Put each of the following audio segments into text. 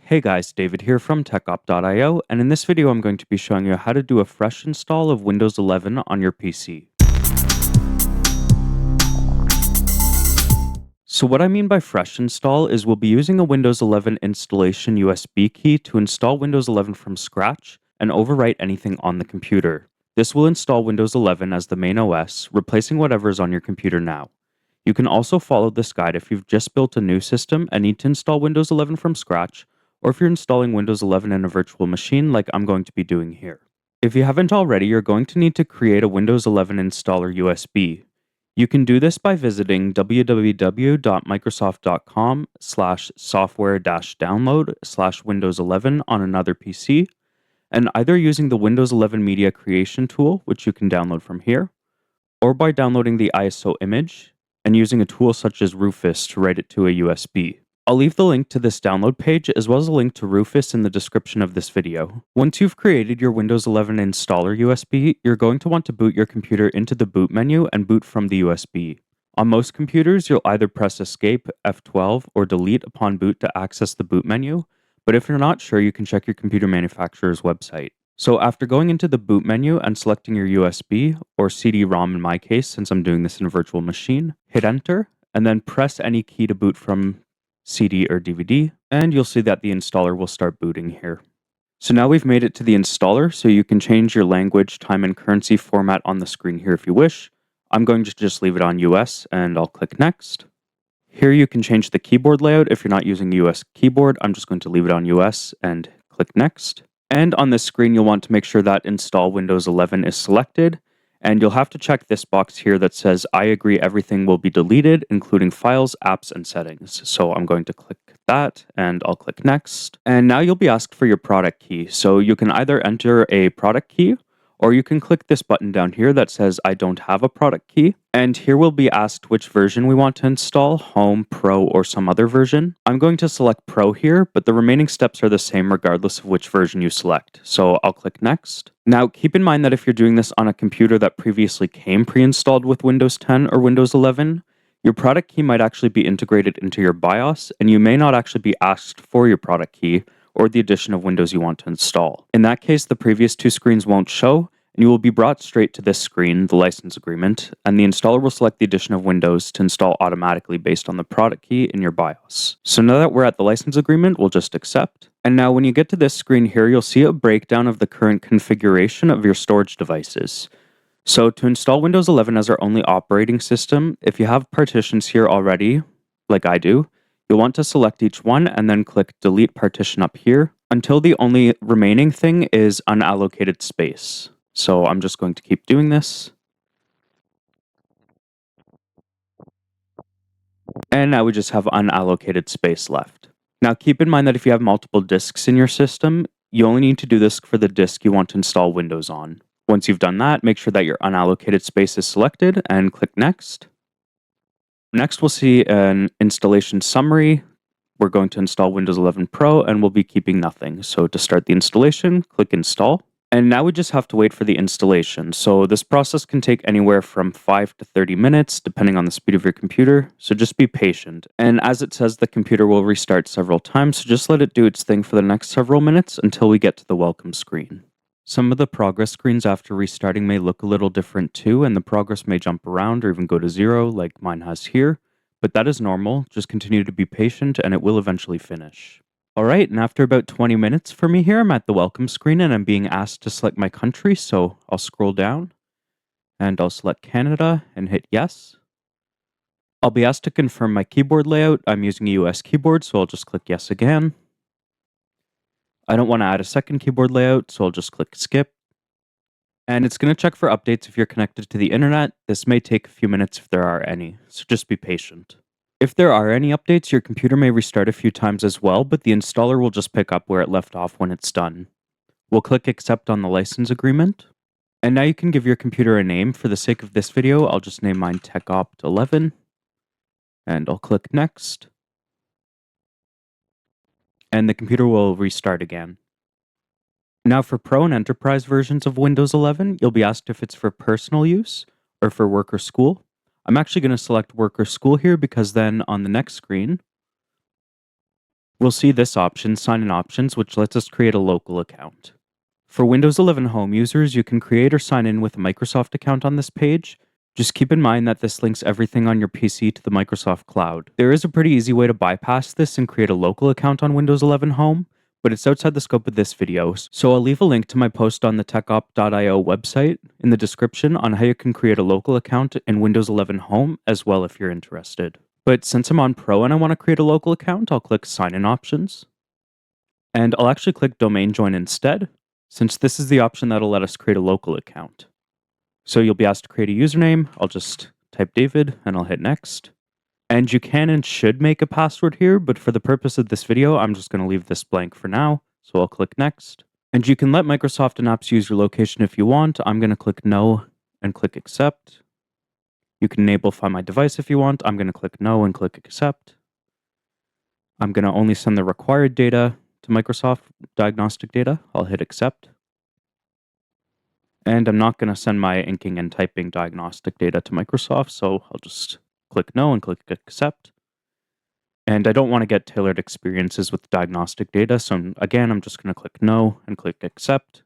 Hey guys, David here from TechOpt.io, and in this video I'm going to be showing you how to do a fresh install of Windows 11 on your PC. So what I mean by fresh install is we'll be using a Windows 11 installation USB key to install Windows 11 from scratch and overwrite anything on the computer. This will install Windows 11 as the main OS, replacing whatever is on your computer now. You can also follow this guide if you've just built a new system and need to install Windows 11 from scratch, or if you're installing Windows 11 in a virtual machine like I'm going to be doing here. If you haven't already, you're going to need to create a Windows 11 installer USB. You can do this by visiting www.microsoft.com/software-download/Windows 11 on another PC, and either using the Windows 11 Media Creation tool, which you can download from here, or by downloading the ISO image and using a tool such as Rufus to write it to a USB. I'll leave the link to this download page as well as a link to Rufus in the description of this video. Once you've created your Windows 11 installer USB, you're going to want to boot your computer into the boot menu and boot from the USB. On most computers, you'll either press Escape, F12, or Delete upon boot to access the boot menu, but if you're not sure, you can check your computer manufacturer's website. So after going into the boot menu and selecting your USB, or CD-ROM in my case since I'm doing this in a virtual machine, hit enter, and then press any key to boot from CD or DVD, and you'll see that the installer will start booting here. So now we've made it to the installer, so you can change your language, time, and currency format on the screen here if you wish. I'm going to just leave it on US, and I'll click Next. Here you can change the keyboard layout if you're not using a US keyboard. I'm just going to leave it on US and click Next. And on this screen, you'll want to make sure that Install Windows 11 is selected, and you'll have to check this box here that says, I agree everything will be deleted, including files, apps, and settings. So I'm going to click that, and I'll click Next. And now you'll be asked for your product key. So you can either enter a product key, or you can click this button down here that says, I don't have a product key. And here we'll be asked which version we want to install, Home, Pro, or some other version. I'm going to select Pro here, but the remaining steps are the same regardless of which version you select. So I'll click Next. Now, keep in mind that if you're doing this on a computer that previously came pre-installed with Windows 10 or Windows 11, your product key might actually be integrated into your BIOS, and you may not actually be asked for your product key or the addition of Windows you want to install. In that case, the previous two screens won't show, and you will be brought straight to this screen, the license agreement, and the installer will select the addition of Windows to install automatically based on the product key in your BIOS. So now that we're at the license agreement, we'll just accept. And now when you get to this screen here, you'll see a breakdown of the current configuration of your storage devices. So to install Windows 11 as our only operating system, if you have partitions here already, like I do, you'll want to select each one and then click Delete Partition up here until the only remaining thing is unallocated space. So I'm just going to keep doing this. And now we just have unallocated space left. Now keep in mind that if you have multiple disks in your system, you only need to do this for the disk you want to install Windows on. Once you've done that, make sure that your unallocated space is selected and click Next. Next, we'll see an installation summary. We're going to install Windows 11 Pro and we'll be keeping nothing. So to start the installation, click Install. And now we just have to wait for the installation. So this process can take anywhere from 5 to 30 minutes, depending on the speed of your computer. So just be patient. And as it says, the computer will restart several times. So just let it do its thing for the next several minutes until we get to the welcome screen. Some of the progress screens after restarting may look a little different too, and the progress may jump around or even go to 0 like mine has here. But that is normal. Just continue to be patient and it will eventually finish. Alright, and after about 20 minutes for me here, I'm at the welcome screen and I'm being asked to select my country, so I'll scroll down and I'll select Canada and hit yes. I'll be asked to confirm my keyboard layout. I'm using a US keyboard, so I'll just click yes again. I don't want to add a second keyboard layout, so I'll just click skip. And it's going to check for updates if you're connected to the internet. This may take a few minutes if there are any, so just be patient. If there are any updates, your computer may restart a few times as well, but the installer will just pick up where it left off when it's done. We'll click Accept on the license agreement. And now you can give your computer a name. For the sake of this video, I'll just name mine TechOpt 11. And I'll click Next. And the computer will restart again. Now for Pro and Enterprise versions of Windows 11, you'll be asked if it's for personal use or for work or school. I'm actually going to select work or school here because then on the next screen, we'll see this option, Sign In Options, which lets us create a local account. For Windows 11 Home users, you can create or sign in with a Microsoft account on this page. Just keep in mind that this links everything on your PC to the Microsoft Cloud. There is a pretty easy way to bypass this and create a local account on Windows 11 Home, but it's outside the scope of this video, so I'll leave a link to my post on the TechOpt.io website in the description on how you can create a local account in Windows 11 Home as well if you're interested. But since I'm on Pro and I want to create a local account, I'll click Sign In Options. And I'll actually click Domain Join instead, since this is the option that'll let us create a local account. So you'll be asked to create a username. I'll just type David and I'll hit Next. And you can and should make a password here, but for the purpose of this video, I'm just going to leave this blank for now. So I'll click Next. And you can let Microsoft and apps use your location if you want. I'm going to click No and click Accept. You can enable Find My Device if you want. I'm going to click No and click Accept. I'm going to only send the required data to Microsoft diagnostic data. I'll hit Accept. And I'm not going to send my inking and typing diagnostic data to Microsoft, so I'll just click No and click Accept. And I don't want to get tailored experiences with diagnostic data, so again, I'm just going to click No and click Accept.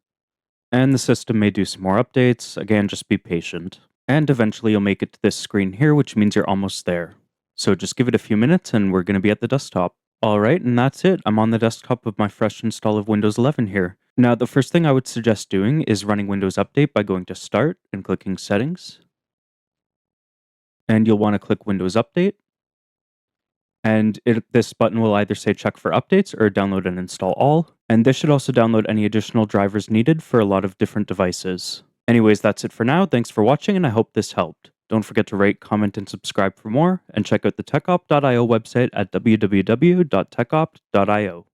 And the system may do some more updates. Again, just be patient. And eventually you'll make it to this screen here, which means you're almost there. So just give it a few minutes and we're going to be at the desktop. Alright, and that's it. I'm on the desktop with my fresh install of Windows 11 here. Now, the first thing I would suggest doing is running Windows Update by going to Start and clicking Settings. And you'll want to click Windows Update. And this button will either say check for updates or download and install all. And this should also download any additional drivers needed for a lot of different devices. Anyways, that's it for now. Thanks for watching, and I hope this helped. Don't forget to rate, comment, and subscribe for more, and check out the TechOpt.io website at www.techopt.io.